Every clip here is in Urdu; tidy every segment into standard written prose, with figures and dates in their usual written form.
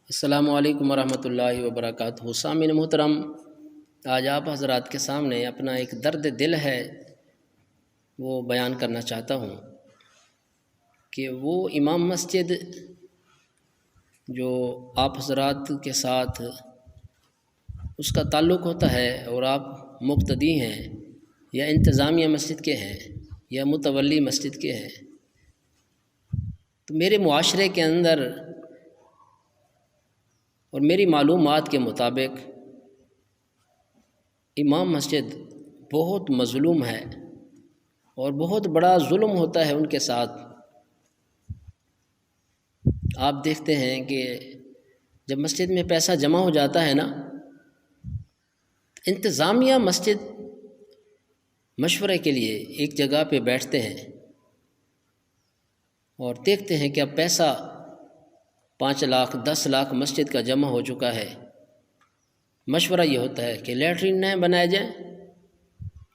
السلام علیکم ورحمۃ اللہ وبرکاتہ۔ سامعین محترم، آج آپ حضرات کے سامنے اپنا ایک درد دل ہے وہ بیان کرنا چاہتا ہوں کہ وہ امام مسجد جو آپ حضرات کے ساتھ اس کا تعلق ہوتا ہے اور آپ مقتدی ہیں یا انتظامیہ مسجد کے ہیں یا متولی مسجد کے ہیں، تو میرے معاشرے کے اندر اور میری معلومات کے مطابق امام مسجد بہت مظلوم ہے اور بہت بڑا ظلم ہوتا ہے ان کے ساتھ۔ آپ دیکھتے ہیں کہ جب مسجد میں پیسہ جمع ہو جاتا ہے نا، انتظامیہ مسجد مشورے کے لیے ایک جگہ پہ بیٹھتے ہیں اور دیکھتے ہیں کہ اب پیسہ 5 لاکھ 10 لاکھ مسجد کا جمع ہو چکا ہے۔ مشورہ یہ ہوتا ہے کہ لیٹرین نہ بنایا جائے،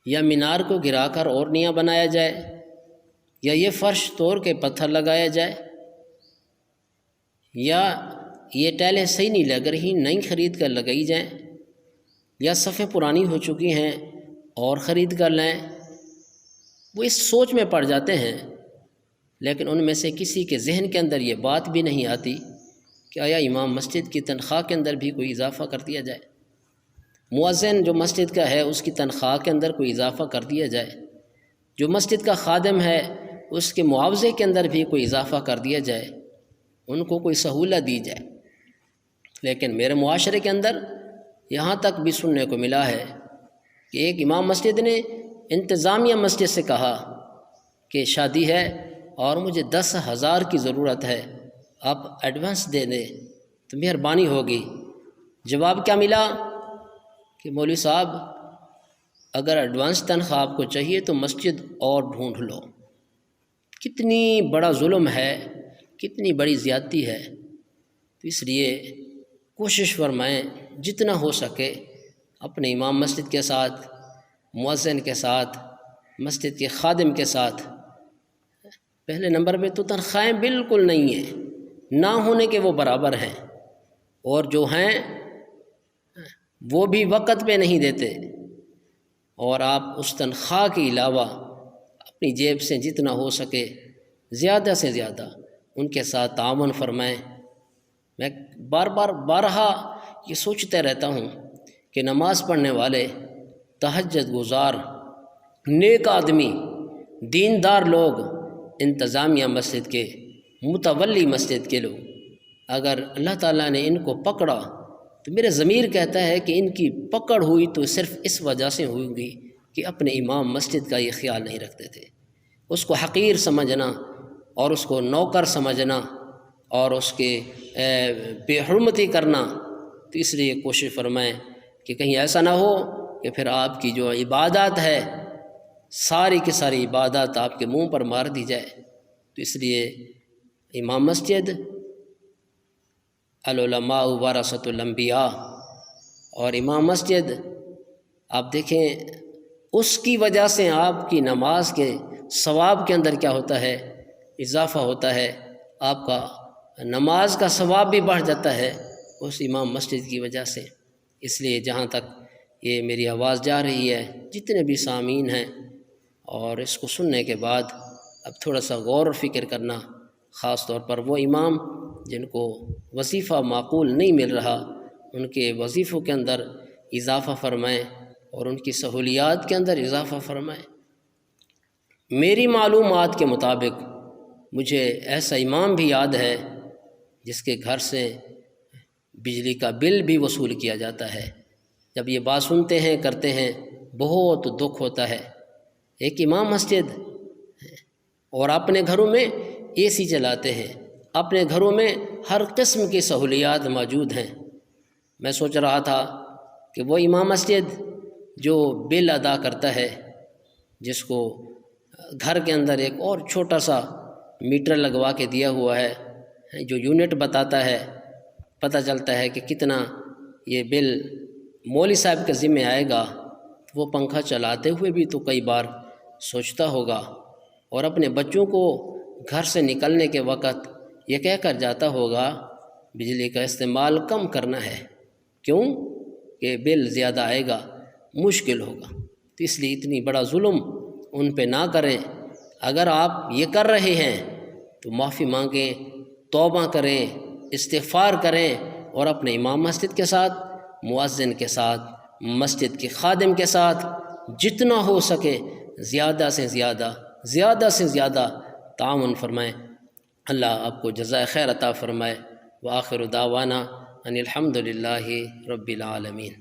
یا مینار کو گرا کر اور نیا بنایا جائے، یا یہ فرش توڑ کے پتھر لگایا جائے، یا یہ ٹائلیں صحیح نہیں لگ رہی نئی خرید کر لگائی جائیں، یا صفیں پرانی ہو چکی ہیں اور خرید کر لیں۔ وہ اس سوچ میں پڑ جاتے ہیں، لیکن ان میں سے کسی کے ذہن کے اندر یہ بات بھی نہیں آتی کہ آیا امام مسجد کی تنخواہ کے اندر بھی کوئی اضافہ کر دیا جائے، مؤذن جو مسجد کا ہے اس کی تنخواہ کے اندر کوئی اضافہ کر دیا جائے، جو مسجد کا خادم ہے اس کے معاوضے کے اندر بھی کوئی اضافہ کر دیا جائے، ان کو کوئی سہولت دی جائے۔ لیکن میرے معاشرے کے اندر یہاں تک بھی سننے کو ملا ہے کہ ایک امام مسجد نے انتظامیہ مسجد سے کہا کہ شادی ہے اور مجھے 10,000 کی ضرورت ہے، آپ ایڈوانس دے دیں تو مہربانی ہوگی۔ جواب کیا ملا کہ مولوی صاحب اگر ایڈوانس تنخواہ آپ کو چاہیے تو مسجد اور ڈھونڈ لو۔ کتنی بڑا ظلم ہے، کتنی بڑی زیادتی ہے۔ تو اس لیے کوشش فرمائیں جتنا ہو سکے اپنے امام مسجد کے ساتھ، مؤذن کے ساتھ، مسجد کے خادم کے ساتھ۔ پہلے نمبر پہ تو تنخواہیں بالکل نہیں ہیں، نہ ہونے کے وہ برابر ہیں، اور جو ہیں وہ بھی وقت پہ نہیں دیتے، اور آپ اس تنخواہ کے علاوہ اپنی جیب سے جتنا ہو سکے زیادہ سے زیادہ ان کے ساتھ تعاون فرمائیں۔ میں بارہا یہ سوچتے رہتا ہوں کہ نماز پڑھنے والے، تہجد گزار، نیک آدمی، دیندار لوگ، انتظامیہ مسجد کے، متولی مسجد کے لوگ، اگر اللہ تعالیٰ نے ان کو پکڑا تو میرے ضمیر کہتا ہے کہ ان کی پکڑ ہوئی تو صرف اس وجہ سے ہوگی کہ اپنے امام مسجد کا یہ خیال نہیں رکھتے تھے۔ اس کو حقیر سمجھنا اور اس کو نوکر سمجھنا اور اس کے بے حرمتی کرنا۔ تو اس لیے کوشش فرمائیں کہ کہیں ایسا نہ ہو کہ پھر آپ کی جو عبادات ہے ساری کی ساری عبادات آپ کے منہ پر مار دی جائے۔ تو اس لیے امام مسجد العلماء ورثۃ الانبیاء، اور امام مسجد آپ دیکھیں اس کی وجہ سے آپ کی نماز کے ثواب کے اندر کیا ہوتا ہے، اضافہ ہوتا ہے، آپ کا نماز کا ثواب بھی بڑھ جاتا ہے اس امام مسجد کی وجہ سے۔ اس لیے جہاں تک یہ میری آواز جا رہی ہے، جتنے بھی سامعین ہیں، اور اس کو سننے کے بعد اب تھوڑا سا غور و فکر کرنا، خاص طور پر وہ امام جن کو وظیفہ معقول نہیں مل رہا، ان کے وظیفوں کے اندر اضافہ فرمائیں اور ان کی سہولیات کے اندر اضافہ فرمائیں۔ میری معلومات کے مطابق مجھے ایسا امام بھی یاد ہے جس کے گھر سے بجلی کا بل بھی وصول کیا جاتا ہے۔ جب یہ بات سنتے ہیں کرتے ہیں بہت دکھ ہوتا ہے۔ ایک امام مسجد اور اپنے گھروں میں اے سی چلاتے ہیں، اپنے گھروں میں ہر قسم کی سہولیات موجود ہیں۔ میں سوچ رہا تھا کہ وہ امام مسجد جو بل ادا کرتا ہے، جس کو گھر کے اندر ایک اور چھوٹا سا میٹر لگوا کے دیا ہوا ہے جو یونٹ بتاتا ہے، پتہ چلتا ہے کہ کتنا یہ بل مولوی صاحب کے ذمہ آئے گا، وہ پنکھا چلاتے ہوئے بھی تو کئی بار سوچتا ہوگا، اور اپنے بچوں کو گھر سے نکلنے کے وقت یہ کہہ کر جاتا ہوگا بجلی کا استعمال کم کرنا ہے، کیوں کہ بل زیادہ آئے گا، مشکل ہوگا، تو اس لیے اتنی بڑا ظلم ان پہ نہ کریں۔ اگر آپ یہ کر رہے ہیں تو معافی مانگیں، توبہ کریں، استغفار کریں، اور اپنے امام مسجد کے ساتھ، مؤذن کے ساتھ، مسجد کے خادم کے ساتھ جتنا ہو سکے زیادہ سے زیادہ تعاون فرمائیں۔ اللہ آپ کو جزائے خیر عطا فرمائے۔ وآخر دعوانا ان الحمد للہ رب العالمین۔